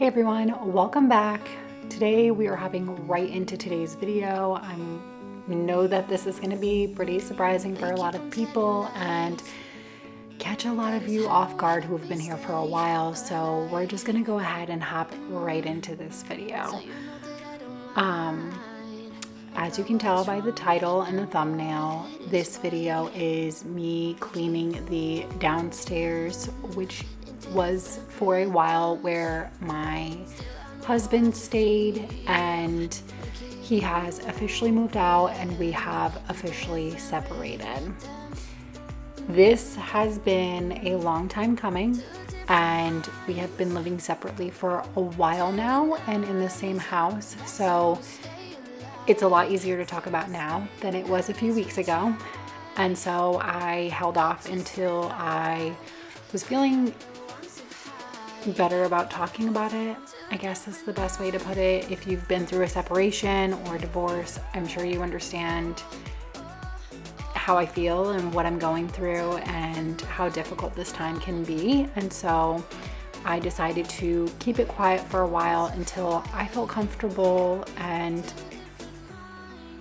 everyone, welcome back. Today we are hopping right into today's video. I know that this is going to be pretty surprising for a lot of people and catch a lot of you off guard who have been here for a while, so we're just going to go ahead and hop right into this video. As you can tell by the title and the thumbnail, this video is me cleaning the downstairs, which was for a while where my husband stayed, and he has officially moved out and we have officially separated. This has been a long time coming, and we have been living separately for a while now and in the same house, so it's a lot easier to talk about now than it was a few weeks ago. And so I held off until I was feeling better about talking about it, I guess is the best way to put it. If you've been through a separation or a divorce, I'm sure you understand how I feel and what I'm going through and how difficult this time can be. And so I decided to keep it quiet for a while until I felt comfortable and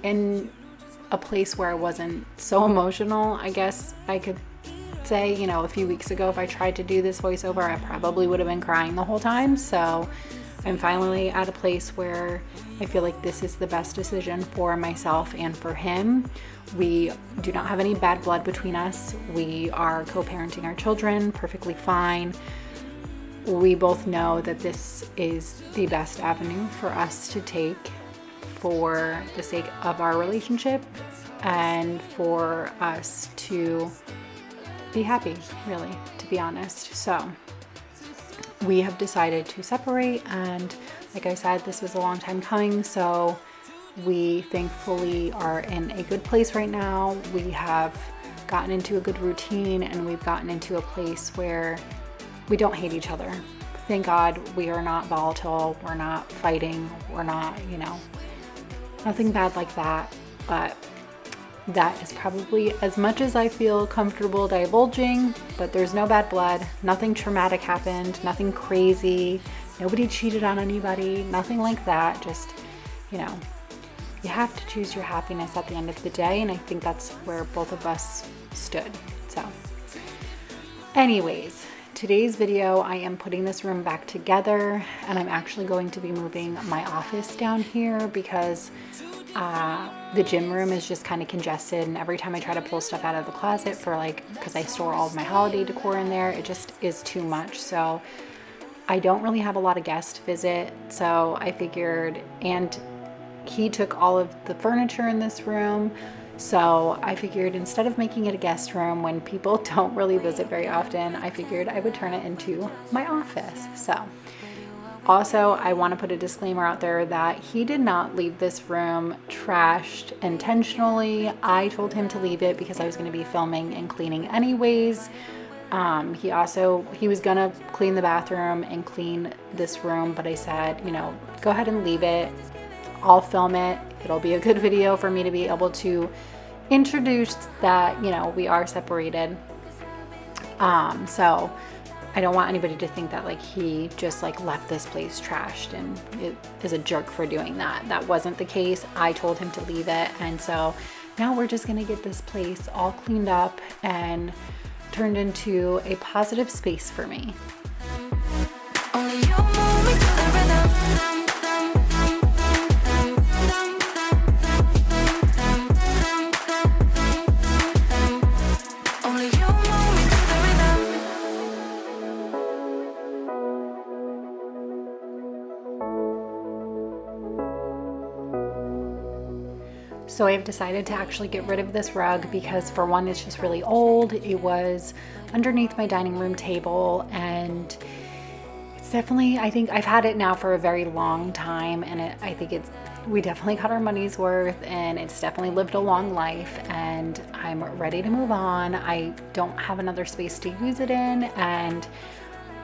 in a place where I wasn't so emotional, I guess I could say. You know, a few weeks ago, if I tried to do this voiceover, I probably would have been crying the whole time. So I'm finally at a place where I feel like this is the best decision for myself and for him. We do not have any bad blood between us. We are co-parenting our children perfectly fine. We both know that this is the best avenue for us to take for the sake of our relationship and for us to be happy, really, to be honest. So we have decided to separate, and like I said, this was a long time coming, so we thankfully are in a good place right now. We have gotten into a good routine, and we've gotten into a place where we don't hate each other. Thank God we are not volatile, we're not fighting, we're not, nothing bad like that. But that is probably as much as I feel comfortable divulging. But there's no bad blood, nothing traumatic happened, nothing crazy, nobody cheated on anybody, nothing like that. Just, you have to choose your happiness at the end of the day, and I think that's where both of us stood. So anyways, today's video, I am putting this room back together, and I'm actually going to be moving my office down here because the gym room is just kind of congested, and every time I try to pull stuff out of the closet because I store all of my holiday decor in there, it just is too much. So I don't really have a lot of guests to visit, so I figured, and he took all of the furniture in this room, so I figured instead of making it a guest room when people don't really visit very often, I figured I would turn it into my office. So also, I want to put a disclaimer out there that he did not leave this room trashed intentionally. I told him to leave it because I was going to be filming and cleaning anyways. He was going to clean the bathroom and clean this room, but I said, go ahead and leave it. I'll film it. It'll be a good video for me to be able to introduce that, we are separated. So I don't want anybody to think that he just left this place trashed and it is a jerk for doing that. That wasn't the case. I told him to leave it, and so now we're just gonna get this place all cleaned up and turned into a positive space for me. Only you move me to the rhythm. So I've decided to actually get rid of this rug because, for one, it's just really old. It was underneath my dining room table, and it's definitely, I think I've had it now for a very long time, and I think we definitely got our money's worth, and it's definitely lived a long life, and I'm ready to move on. I don't have another space to use it in, and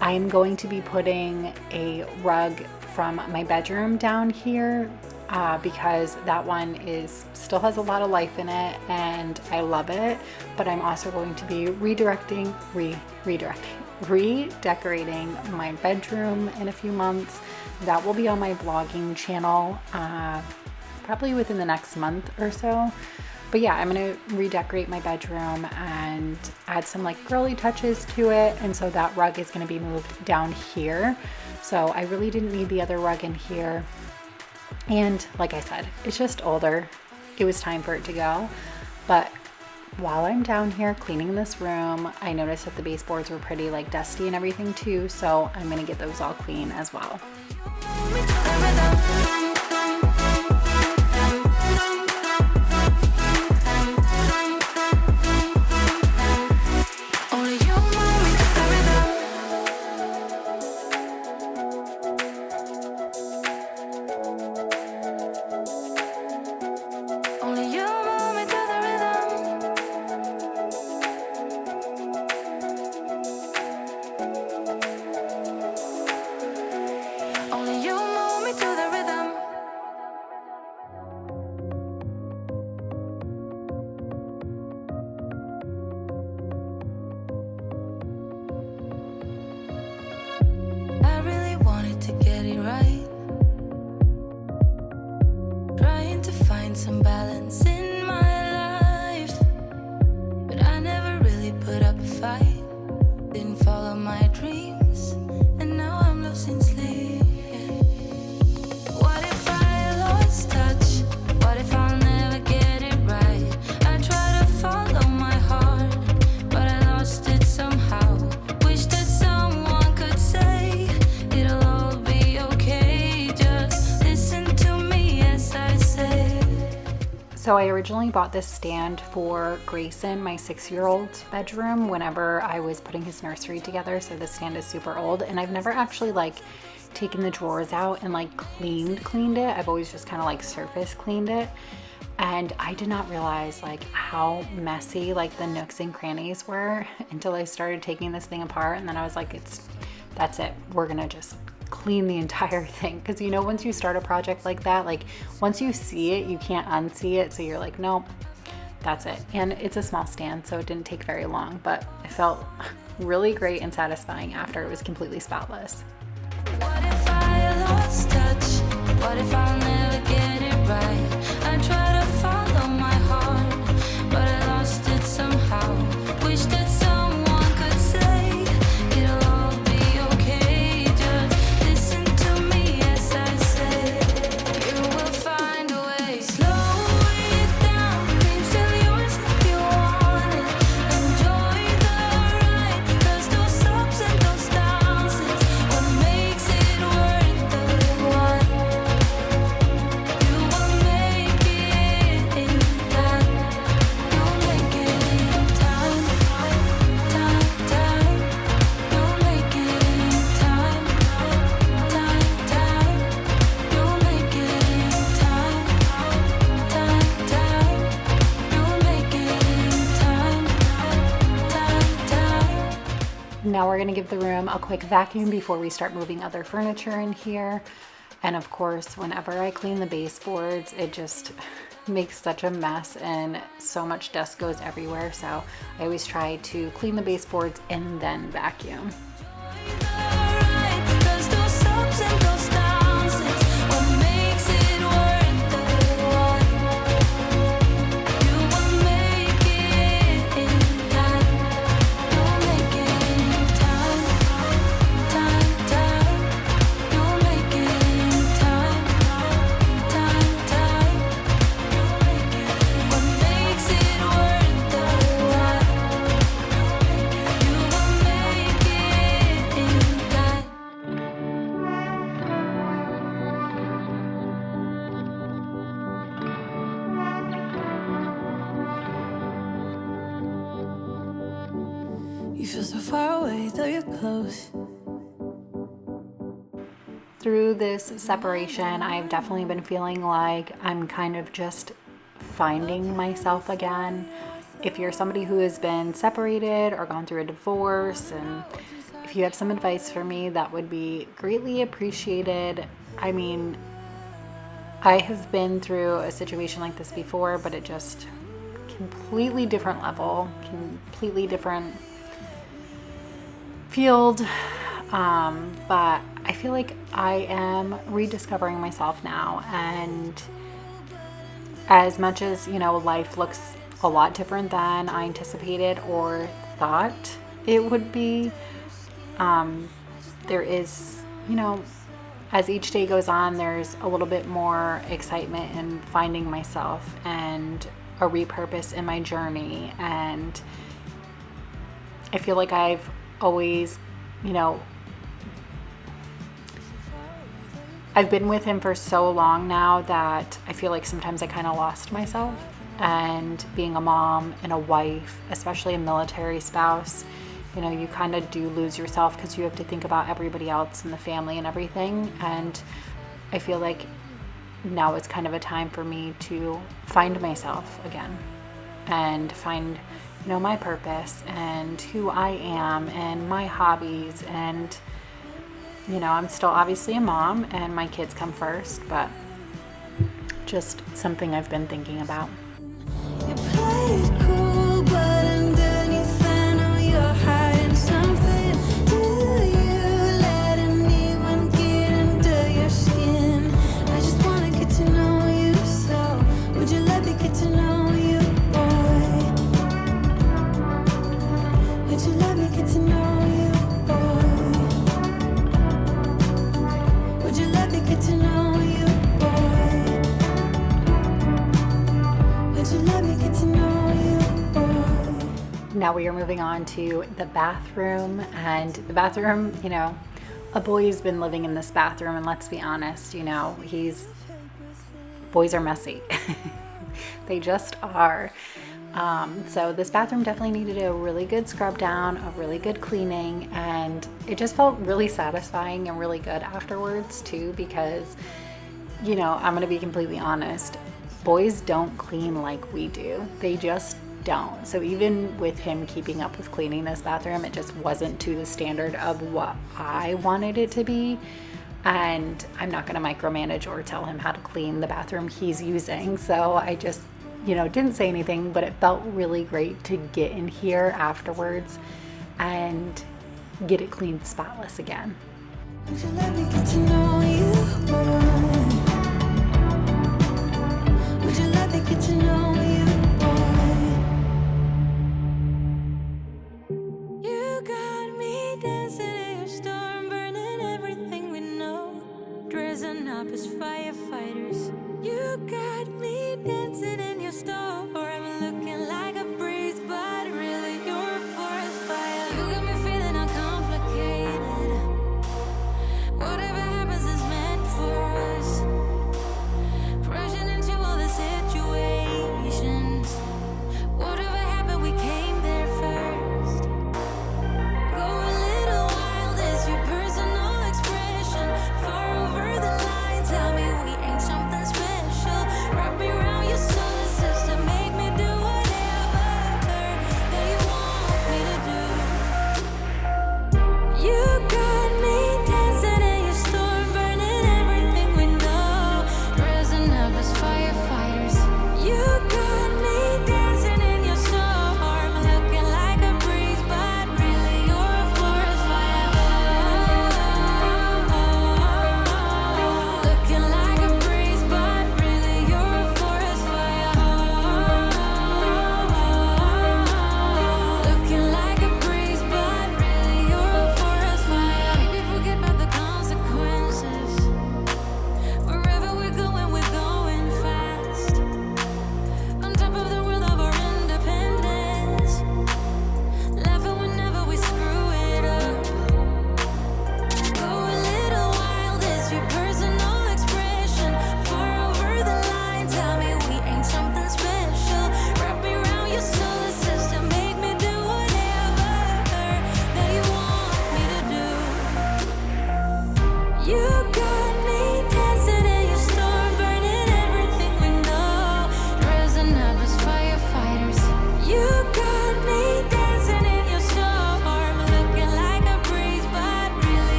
I'm going to be putting a rug from my bedroom down here because that one still has a lot of life in it and I love it, but I'm also going to be redirecting redecorating my bedroom in a few months. That will be on my vlogging channel probably within the next month or so. But yeah, I'm gonna redecorate my bedroom and add some like girly touches to it. And so that rug is gonna be moved down here. So I really didn't need the other rug in here. And like I said, it's just older. It was time for it to go. But while I'm down here cleaning this room, I noticed that the baseboards were pretty like dusty and everything too. So I'm gonna get those all clean as well. Some balance in my life, but I never really put up a fight. Didn't follow my dreams, and now I'm losing sleep. What if I lost touch? What if I'll never get it right? I try to follow my heart, but I lost it somehow. Wish that someone could say it'll all be okay. Just listen to me as I say. So I originally bought this stand for Grayson, my 6-year-old's bedroom, whenever I was putting his nursery together. So this stand is super old, and I've never actually like taken the drawers out and like cleaned it. I've always just kind of like surface cleaned it. And I did not realize like how messy like the nooks and crannies were until I started taking this thing apart. And then I was like, that's it. We're gonna just clean the entire thing, because you know, once you start a project like that, like once you see it, you can't unsee it. So you're like, nope, that's it. And it's a small stand, so it didn't take very long, but it felt really great and satisfying after it was completely spotless. What if I lost touch? What if I'll never get it right? I try to follow my heart, but I lost it somehow. Wish that someone could say it'll all be okay. Just listen to me as I say. You will find a way. Slow it down. Dreams still yours if you want it. Enjoy the ride, 'cause those ups and those downs is what makes it worth the while. You will make it in time. You'll make it in time. Time. You'll make it in time. Time. You'll make it in time. Time. You'll make it in time. Time. Now we're gonna give the room a quick vacuum before we start moving other furniture in here. And of course, whenever I clean the baseboards, it just makes such a mess and so much dust goes everywhere. So I always try to clean the baseboards and then vacuum. Cause those ups and those downs is what makes it worth the while. You will make it in time. You'll make it in time. Time. You'll make it in time. Time. What makes it worth the while. You will make it in time. You feel so far away, though you're close. Through this separation, I've definitely been feeling like I'm kind of just finding myself again. If you're somebody who has been separated or gone through a divorce, and if you have some advice for me, that would be greatly appreciated. I mean, I have been through a situation like this before, but it just completely different level, completely different field. But I feel like I am rediscovering myself now, and as much as, life looks a lot different than I anticipated or thought it would be, there is, as each day goes on, there's a little bit more excitement in finding myself and a repurpose in my journey. And I feel like I've always, I've been with him for so long now that I feel like sometimes I kind of lost myself. And being a mom and a wife, especially a military spouse, you kind of do lose yourself because you have to think about everybody else in the family and everything. And I feel like now it's kind of a time for me to find myself again and find, my purpose and who I am and my hobbies. And, I'm still obviously a mom and my kids come first, but just something I've been thinking about. You play it cool, but underneath I know you're hiding something. Do you let anyone get under your skin? I just wanna get to know you, so would you let me get to know you, boy? Would you let me get to know you, boy? Would you let me get to know you, boy? Would you let me get to know you, boy? Now we are moving on to the bathroom. And the bathroom, a boy's been living in this bathroom, and let's be honest, boys are messy. They just are. So this bathroom definitely needed a really good scrub down, a really good cleaning, and it just felt really satisfying and really good afterwards too, because, I'm going to be completely honest, boys don't clean like we do. They just don't. So even with him keeping up with cleaning this bathroom, it just wasn't to the standard of what I wanted it to be. And I'm not going to micromanage or tell him how to clean the bathroom he's using. So I just, didn't say anything, but it felt really great to get in here afterwards and get it clean spotless again. Would you let me get to know you, boy? Would you let me get to know you, boy? You got me dancing in your storm, burning everything we know, dressing up as firefighters. You got me dancing in your storm, I'm looking like a breeze, but really you're a forest fire. You got me feeling uncomplicated. Whatever happens is meant for us. Rushing into all the situations. Whatever happened, we came there first. Go a little wild, it's your personal expression. Far over the line, tell me we ain't something special. Wrap me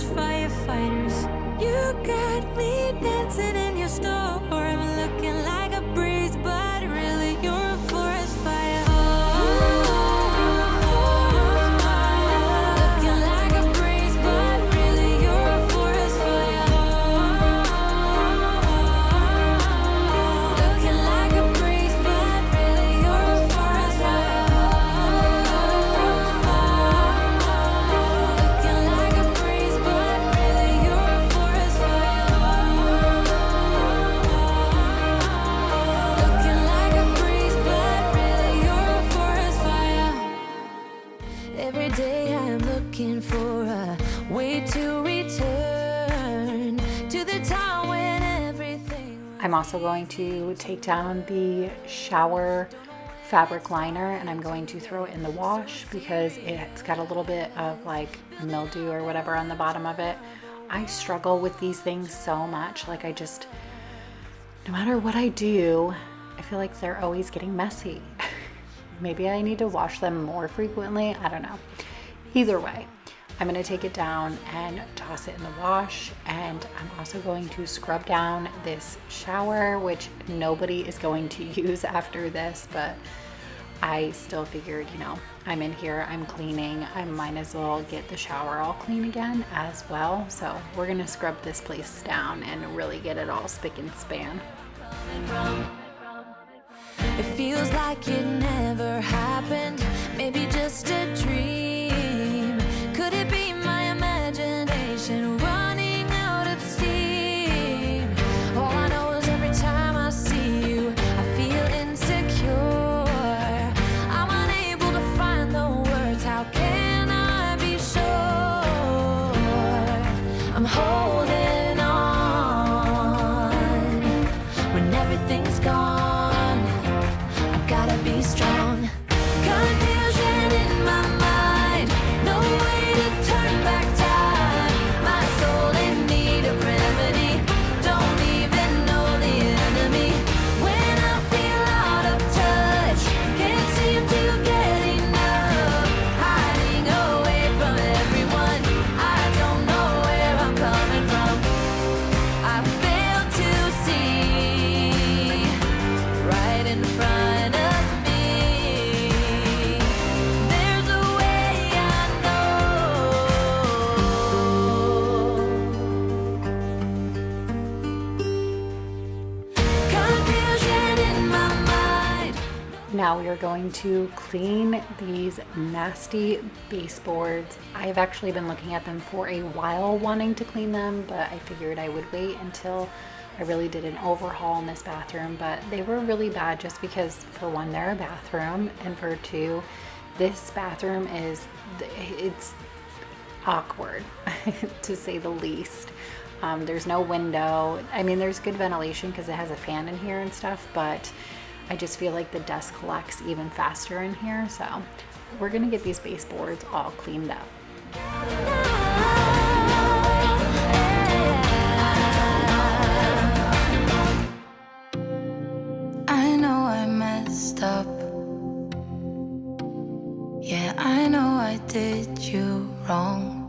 forest firefighters. You got me dancing in your store. I'm looking like a breeze, but really you're a forest fire. Looking like a breeze, but really you're a forest fire. Looking like a breeze, but really you're a forest fire. Looking like a breeze, but really you're a forest fire. Looking like a breeze, but really you're a forest fire. Every day I am looking for a way to return to the time when everything was. I'm also going to take down the shower fabric liner and I'm going to throw it in the wash because it's got a little bit of like mildew or whatever on the bottom of it. I struggle with these things so much. Like no matter what I do, I feel like they're always getting messy. Maybe I need to wash them more frequently. I don't know. Either way, I'm going to take it down and toss it in the wash. And I'm also going to scrub down this shower, which nobody is going to use after this, but I still figured, I'm in here, I'm cleaning, I might as well get the shower all clean again as well. So we're going to scrub this place down and really get it all spick and span. It feels like it never happened, maybe just a dream. Could it be my imagination running out of steam? All I know is every time I see you, I feel insecure. I'm unable to find the words, how can I be sure? I'm holding on when everything's gone. Gotta be strong. Confusion in my mind, no way to turn back time. My soul in need of remedy, don't even know the enemy. When I feel out of touch, can't seem to get enough. Hiding away from everyone, I don't know where I'm coming from. I fail to see right in front of Now we are going to clean these nasty baseboards. I've actually been looking at them for a while wanting to clean them, but I figured I would wait until I really did an overhaul in this bathroom. But they were really bad just because, for one, they're a bathroom, and for two, this bathroom it's awkward to say the least. There's no window. I mean, there's good ventilation because it has a fan in here and stuff, but I just feel like the dust collects even faster in here. So we're gonna get these baseboards all cleaned up. I know I messed up. Yeah, I know I did you wrong.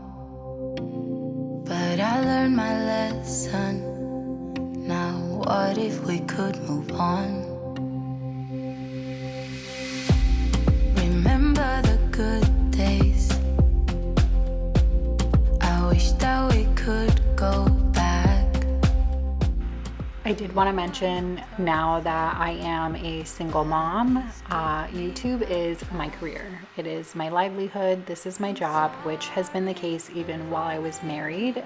But I learned my lesson. Now what if we could move on? Remember the good days. I wish that we could go back. I did want to mention, now that I am a single mom, YouTube is my career. It is my livelihood. This is my job, which has been the case even while I was married.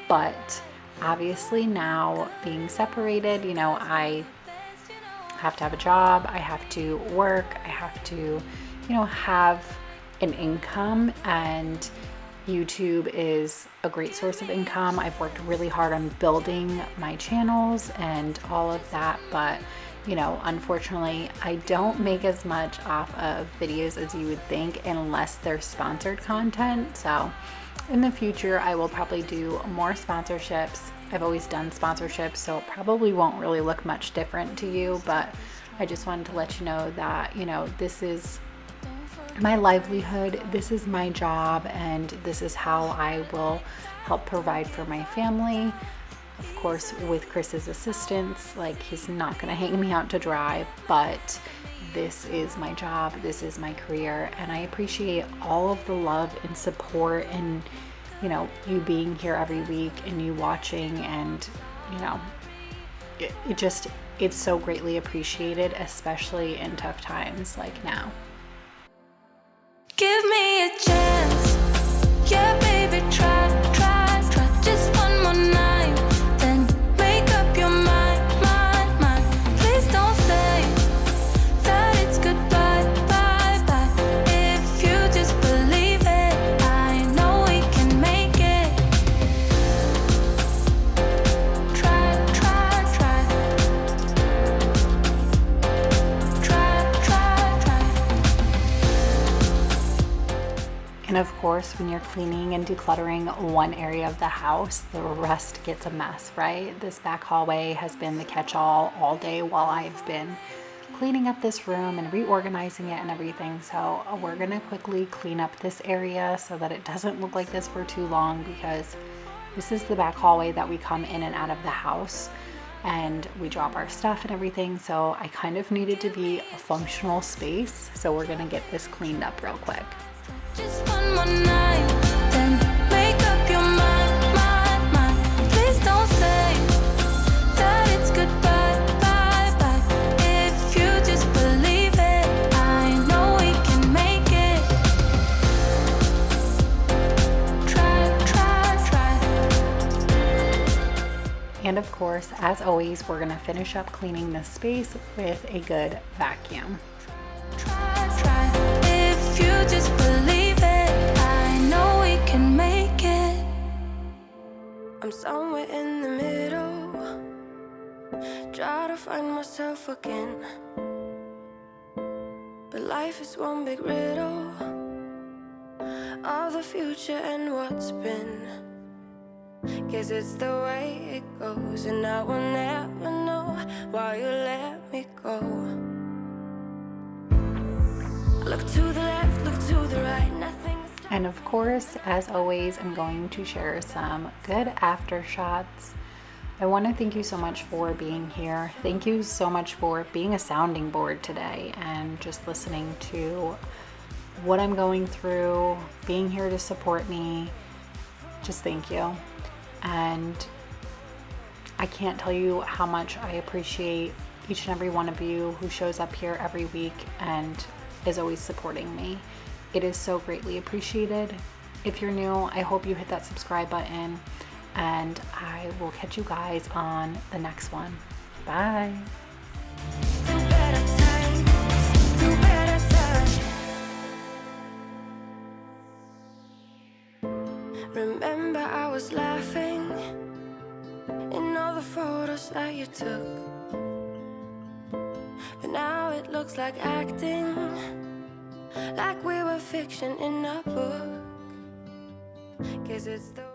But obviously now being separated, I have to have a job, I have to work, I have to, have an income, and YouTube is a great source of income. I've worked really hard on building my channels and all of that, but unfortunately, I don't make as much off of videos as you would think unless they're sponsored content. So in the future, I will probably do more sponsorships. I've always done sponsorships, so it probably won't really look much different to you, but I just wanted to let you know that, this is my livelihood. This is my job, and this is how I will help provide for my family. Of course, with Chris's assistance, like, he's not gonna hang me out to dry, but this is my job, this is my career, and I appreciate all of the love and support, and you being here every week and you watching, and it's so greatly appreciated, especially in tough times like now. Give me a chance, yeah, baby, try, just one more night, then make up your mind. Please don't say that it's goodbye, bye. If you just believe it, I know we can make it. Try. And of course, when you're cleaning and decluttering one area of the house, the rest gets a mess, right? This back hallway has been the catch-all all day while I've been cleaning up this room and reorganizing it and everything. So we're gonna quickly clean up this area so that it doesn't look like this for too long, because this is the back hallway that we come in and out of the house and we drop our stuff and everything. So I kind of needed to be a functional space. So we're gonna get this cleaned up real quick. Just one more night, then make up your mind. Please don't say that it's goodbye, bye. If you just believe it, I know we can make it. Try. And of course, as always, we're gonna finish up cleaning this space with a good vacuum. Try. If you just believe it, I know we can make it. I'm somewhere in the middle, try to find myself again, but life is one big riddle of the future and what's been. Guess it's the way it goes, and I will never know why you let me go. Look to the left, look to the right, nothing. And of course, as always, I'm going to share some good after shots. I want to thank you so much for being here. Thank you so much for being a sounding board today and just listening to what I'm going through, being here to support me. Just thank you. And I can't tell you how much I appreciate each and every one of you who shows up here every week and is always supporting me. It is so greatly appreciated. If you're new, I hope you hit that subscribe button, and I will catch you guys on the next one. Bye. Remember, I was laughing in all the photos that you took, but now it looks like acting, like we were fiction in a book. Guess it's the